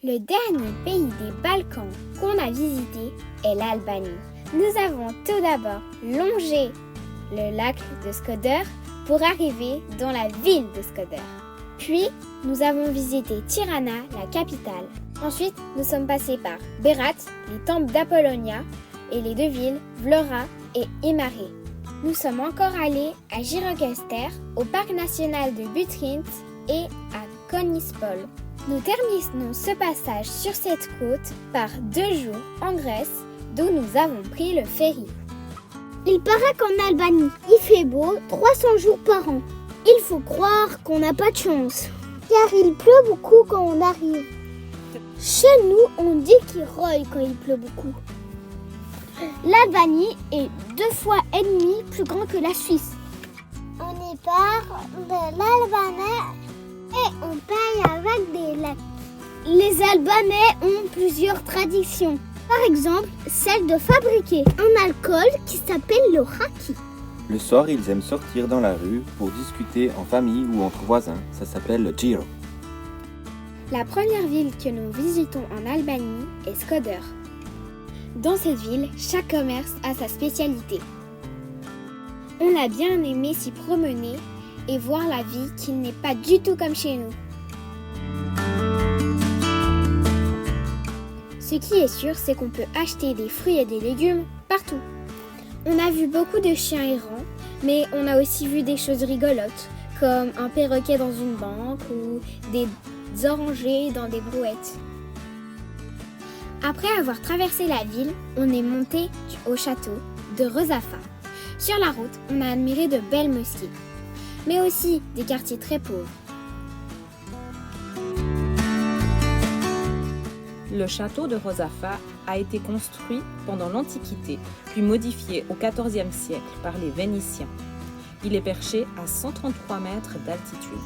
Le dernier pays des Balkans qu'on a visité est l'Albanie. Nous avons tout d'abord longé le lac de Skëder pour arriver dans la ville de Skëder. Puis, nous avons visité Tirana, la capitale. Ensuite, nous sommes passés par Berat, les temples d'Apollonia et les deux villes, Vlora et Imare. Nous sommes encore allés à Gjirokastër, au parc national de Butrint et à Konispol. Nous terminons ce passage sur cette côte par 2 jours en Grèce, d'où nous avons pris le ferry. Il paraît qu'en Albanie, il fait beau 300 jours par an. Il faut croire qu'on n'a pas de chance, car il pleut beaucoup quand on arrive. Chez nous, on dit qu'il roille quand il pleut beaucoup. L'Albanie est 2 fois et demi plus grand que la Suisse. On y part de l'albanais et on paye avec des lacs. Les Albanais ont plusieurs traditions. Par exemple, celle de fabriquer un alcool qui s'appelle le raki. Le soir, ils aiment sortir dans la rue pour discuter en famille ou entre voisins. Ça s'appelle le Gjiro. La première ville que nous visitons en Albanie est Skëder. Dans cette ville, chaque commerce a sa spécialité. On a bien aimé s'y promener et voir la vie qui n'est pas du tout comme chez nous. Ce qui est sûr, c'est qu'on peut acheter des fruits et des légumes partout. On a vu beaucoup de chiens errants, mais on a aussi vu des choses rigolotes, comme un perroquet dans une banque ou des orangers dans des brouettes. Après avoir traversé la ville, on est monté au château de Rozafa. Sur la route, on a admiré de belles mosquées, mais aussi des quartiers très pauvres. Le château de Rozafa a été construit pendant l'Antiquité, puis modifié au XIVe siècle par les Vénitiens. Il est perché à 133 mètres d'altitude.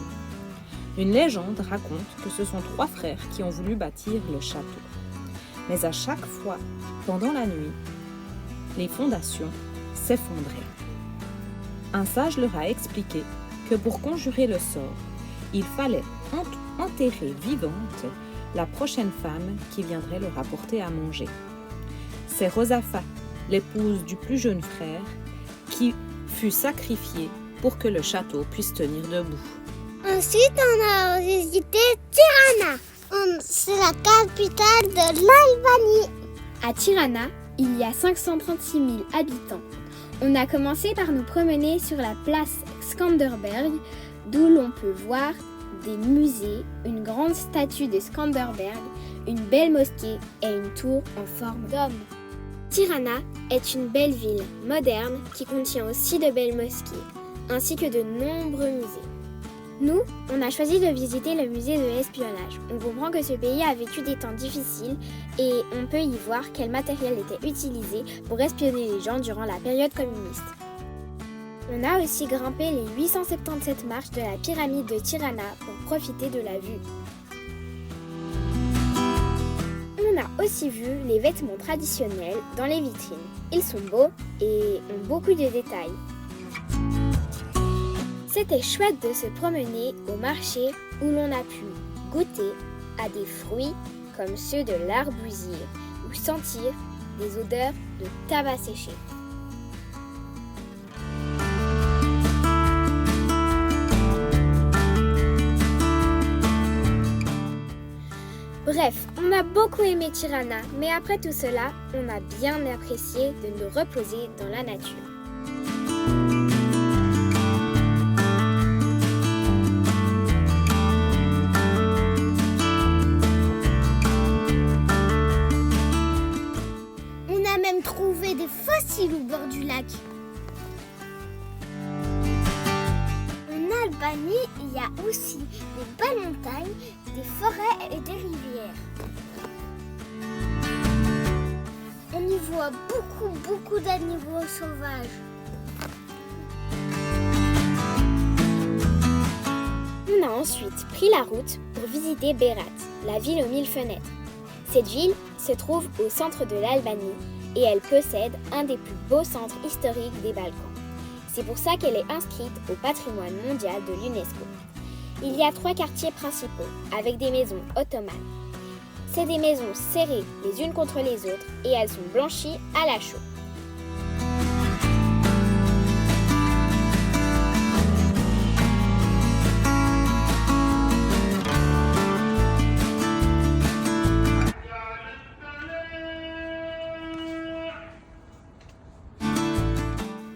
Une légende raconte que ce sont 3 frères qui ont voulu bâtir le château. Mais à chaque fois, pendant la nuit, les fondations s'effondraient. Un sage leur a expliqué que pour conjurer le sort, il fallait enterrer vivante la prochaine femme qui viendrait leur apporter à manger. C'est Rozafa, l'épouse du plus jeune frère, qui fut sacrifiée pour que le château puisse tenir debout. Ensuite, on a visité Tirana. C'est la capitale de l'Albanie. À Tirana, il y a 536 000 habitants. On a commencé par nous promener sur la place Skanderberg, d'où l'on peut voir des musées, une grande statue de Skanderberg, une belle mosquée et une tour en forme d'homme. Tirana est une belle ville moderne qui contient aussi de belles mosquées, ainsi que de nombreux musées. Nous, on a choisi de visiter le musée de l'espionnage. On comprend que ce pays a vécu des temps difficiles et on peut y voir quel matériel était utilisé pour espionner les gens durant la période communiste. On a aussi grimpé les 877 marches de la pyramide de Tirana pour profiter de la vue. On a aussi vu les vêtements traditionnels dans les vitrines. Ils sont beaux et ont beaucoup de détails. C'était chouette de se promener au marché où l'on a pu goûter à des fruits comme ceux de l'arbusier ou sentir des odeurs de tabac séché. Bref, on a beaucoup aimé Tirana, mais après tout cela, on a bien apprécié de nous reposer dans la nature. Même trouvé des fossiles au bord du lac. En Albanie, il y a aussi des belles montagnes, des forêts et des rivières. On y voit beaucoup d'animaux sauvages. On a ensuite pris la route pour visiter Berat, la ville aux 1000 fenêtres. Cette ville se trouve au centre de l'Albanie et elle possède un des plus beaux centres historiques des Balkans. C'est pour ça qu'elle est inscrite au patrimoine mondial de l'UNESCO. Il y a 3 quartiers principaux avec des maisons ottomanes. C'est des maisons serrées les unes contre les autres et elles sont blanchies à la chaux.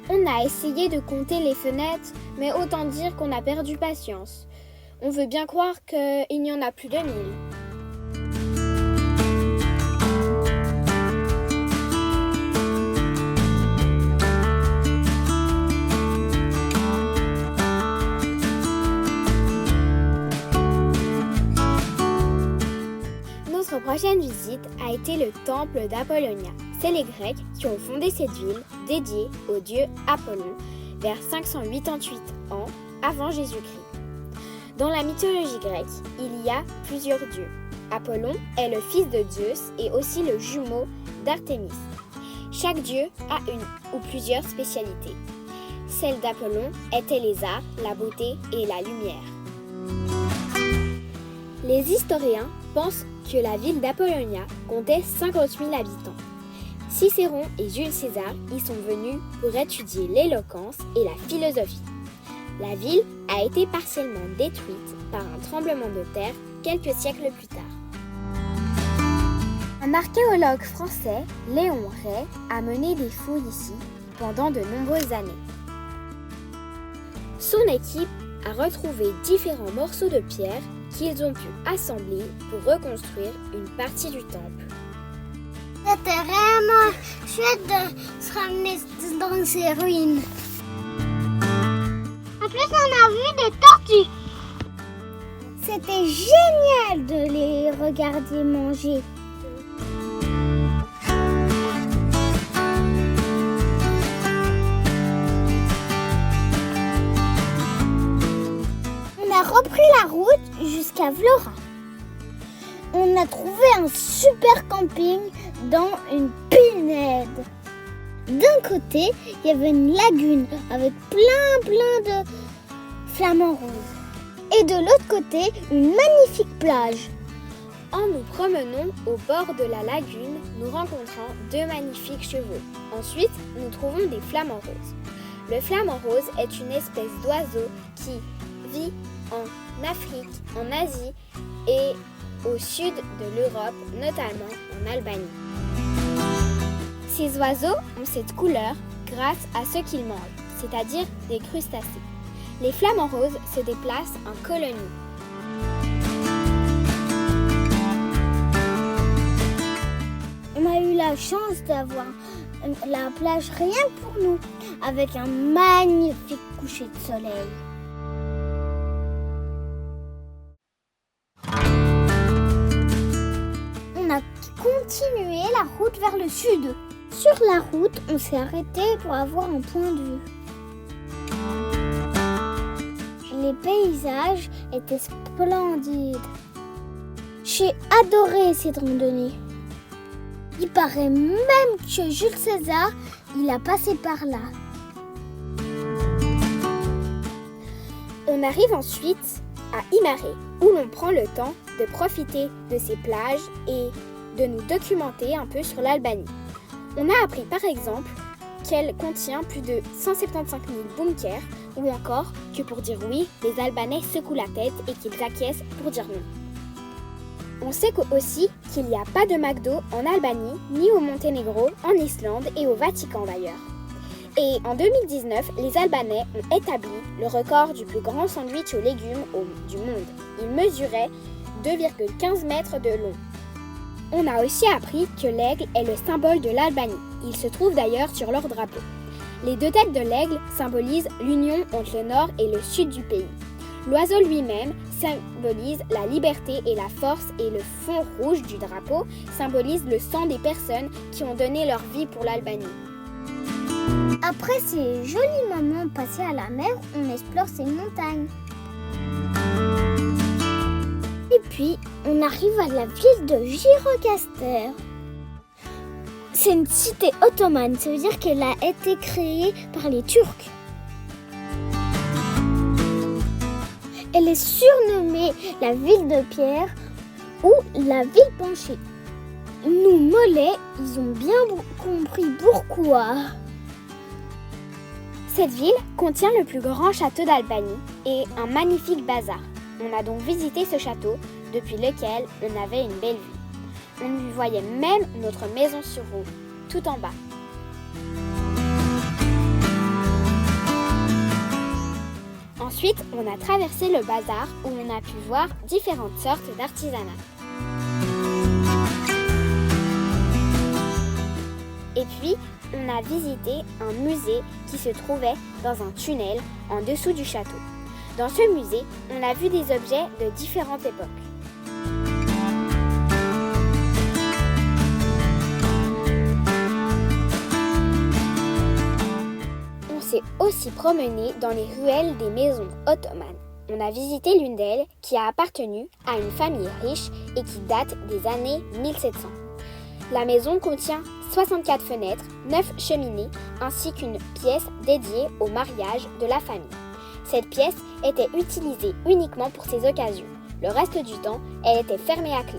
On a essayé de compter les fenêtres, mais autant dire qu'on a perdu patience. On veut bien croire qu'il n'y en a plus de 1000. Notre prochaine visite a été le temple d'Apollonia. C'est les Grecs qui ont fondé cette ville dédiée au dieu Apollon vers 588 ans avant Jésus-Christ. Dans la mythologie grecque, il y a plusieurs dieux. Apollon est le fils de Zeus et aussi le jumeau d'Artémis. Chaque dieu a une ou plusieurs spécialités. Celle d'Apollon était les arts, la beauté et la lumière. Les historiens pensent que la ville d'Apollonia comptait 50 000 habitants. Cicéron et Jules César y sont venus pour étudier l'éloquence et la philosophie. La ville a été partiellement détruite par un tremblement de terre quelques siècles plus tard. Un archéologue français, Léon Ray, a mené des fouilles ici pendant de nombreuses années. Son équipe a retrouvé différents morceaux de pierre qu'ils ont pu assembler pour reconstruire une partie du temple. C'était vraiment chouette de se ramener dans ces ruines. En plus, on a vu des tortues. C'était génial de les regarder manger. On a repris la route jusqu'à Vlora. On a trouvé un super camping dans une pinède. D'un côté, il y avait une lagune avec plein de flamants roses. Et de l'autre côté, une magnifique plage. En nous promenant au bord de la lagune, nous rencontrons 2 magnifiques chevaux. Ensuite, nous trouvons des flamants roses. Le flamant rose est une espèce d'oiseau qui vit en Afrique, en Asie et au sud de l'Europe, notamment en Albanie. Ces oiseaux ont cette couleur grâce à ce qu'ils mangent, c'est-à-dire des crustacés. Les flamants roses se déplacent en colonies. On a eu la chance d'avoir la plage rien que pour nous, avec un magnifique coucher de soleil. On a continué la route vers le sud. Sur la route, on s'est arrêté pour avoir un point de vue. Les paysages étaient splendides. J'ai adoré cette randonnée. Il paraît même que Jules César, il a passé par là. On arrive ensuite à Imare, où l'on prend le temps de profiter de ces plages et de nous documenter un peu sur l'Albanie. On a appris par exemple qu'elle contient plus de 175 000 bunkers ou encore que pour dire oui, les Albanais secouent la tête et qu'ils acquiescent pour dire non. On sait aussi qu'il n'y a pas de McDo en Albanie, ni au Monténégro, en Islande et au Vatican d'ailleurs. Et en 2019, les Albanais ont établi le record du plus grand sandwich aux légumes du monde. Il mesurait 2,15 mètres de long. On a aussi appris que l'aigle est le symbole de l'Albanie. Il se trouve d'ailleurs sur leur drapeau. Les 2 têtes de l'aigle symbolisent l'union entre le nord et le sud du pays. L'oiseau lui-même symbolise la liberté et la force et le fond rouge du drapeau symbolise le sang des personnes qui ont donné leur vie pour l'Albanie. Après ces jolis moments passés à la mer, on explore ces montagnes. Et puis, on arrive à la ville de Gjirokastër. C'est une cité ottomane, ça veut dire qu'elle a été créée par les Turcs. Elle est surnommée la ville de pierre ou la ville penchée. Nous mollets, ils ont bien compris pourquoi. Cette ville contient le plus grand château d'Albanie et un magnifique bazar. On a donc visité ce château depuis lequel on avait une belle vue. On y voyait même notre maison sur roue, tout en bas. Ensuite, on a traversé le bazar où on a pu voir différentes sortes d'artisanat. Et puis, on a visité un musée qui se trouvait dans un tunnel en dessous du château. Dans ce musée, on a vu des objets de différentes époques. On s'est aussi promené dans les ruelles des maisons ottomanes. On a visité l'une d'elles qui a appartenu à une famille riche et qui date des années 1700. La maison contient 64 fenêtres, 9 cheminées ainsi qu'une pièce dédiée au mariage de la famille. Cette pièce était utilisée uniquement pour ces occasions. Le reste du temps, elle était fermée à clé.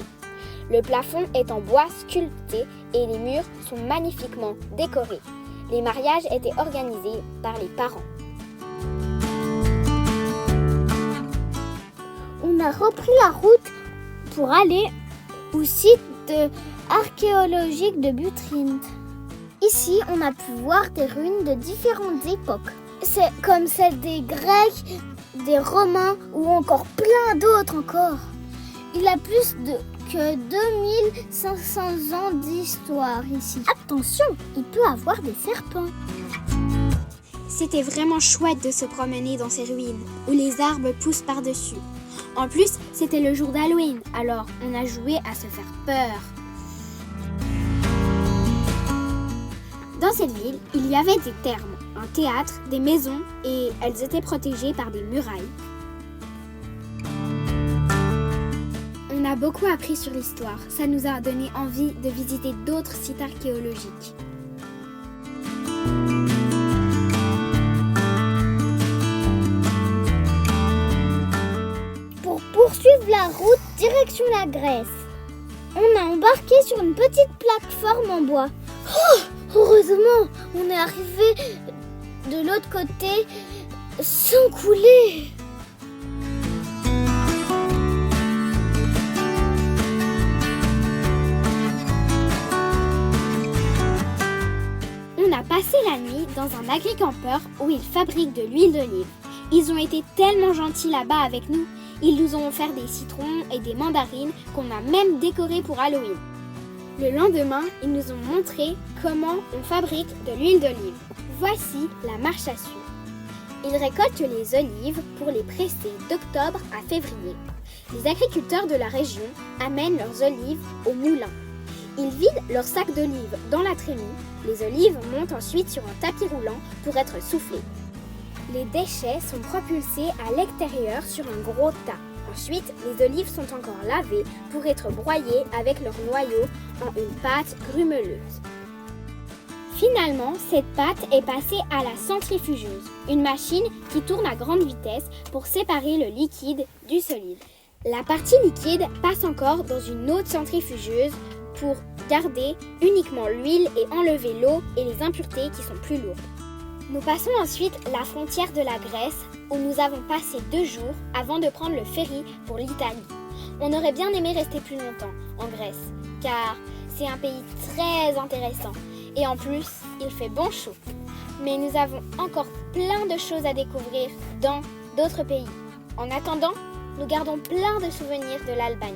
Le plafond est en bois sculpté et les murs sont magnifiquement décorés. Les mariages étaient organisés par les parents. On a repris la route pour aller au site archéologique de Butrint. Ici, on a pu voir des ruines de différentes époques. C'est comme celle des Grecs, des Romains ou encore plein d'autres encore. Il y a plus que 2500 ans d'histoire ici. Attention, il peut y avoir des serpents. C'était vraiment chouette de se promener dans ces ruines où les arbres poussent par-dessus. En plus, c'était le jour d'Halloween, alors on a joué à se faire peur. Dans cette ville, il y avait des thermes, un théâtre, des maisons et elles étaient protégées par des murailles. On a beaucoup appris sur l'histoire. Ça nous a donné envie de visiter d'autres sites archéologiques. Pour poursuivre la route direction la Grèce, on a embarqué sur une petite plateforme en bois. Oh, heureusement, on est arrivé de l'autre côté sans couler. On a passé la nuit dans un agricampeur où ils fabriquent de l'huile d'olive. Ils ont été tellement gentils là-bas avec nous. Ils nous ont offert des citrons et des mandarines qu'on a même décorées pour Halloween. Le lendemain, ils nous ont montré comment on fabrique de l'huile d'olive. Voici la marche à suivre. Ils récoltent les olives pour les presser d'octobre à février. Les agriculteurs de la région amènent leurs olives au moulin. Ils vident leurs sacs d'olives dans la trémie. Les olives montent ensuite sur un tapis roulant pour être soufflées. Les déchets sont propulsés à l'extérieur sur un gros tas. Ensuite, les olives sont encore lavées pour être broyées avec leur noyau en une pâte grumeleuse. Finalement, cette pâte est passée à la centrifugeuse, une machine qui tourne à grande vitesse pour séparer le liquide du solide. La partie liquide passe encore dans une autre centrifugeuse pour garder uniquement l'huile et enlever l'eau et les impuretés qui sont plus lourdes. Nous passons ensuite la frontière de la Grèce où nous avons passé 2 jours avant de prendre le ferry pour l'Italie. On aurait bien aimé rester plus longtemps en Grèce car c'est un pays très intéressant et en plus il fait bon chaud. Mais nous avons encore plein de choses à découvrir dans d'autres pays. En attendant, nous gardons plein de souvenirs de l'Albanie.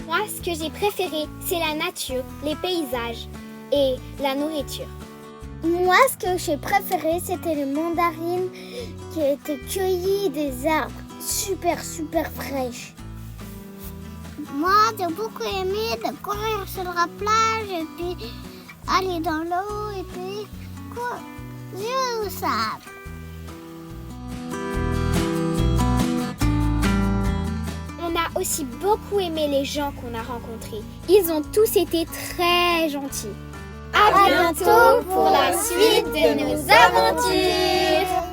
Moi, ce que j'ai préféré, c'est la nature, les paysages et la nourriture. Moi, ce que j'ai préféré, c'était les mandarines qui étaient cueillies des arbres super fraîches. Moi, j'ai beaucoup aimé de courir sur la plage et puis aller dans l'eau et puis jouer au sable. On a aussi beaucoup aimé les gens qu'on a rencontrés. Ils ont tous été très gentils. À bientôt pour la suite de nos aventures.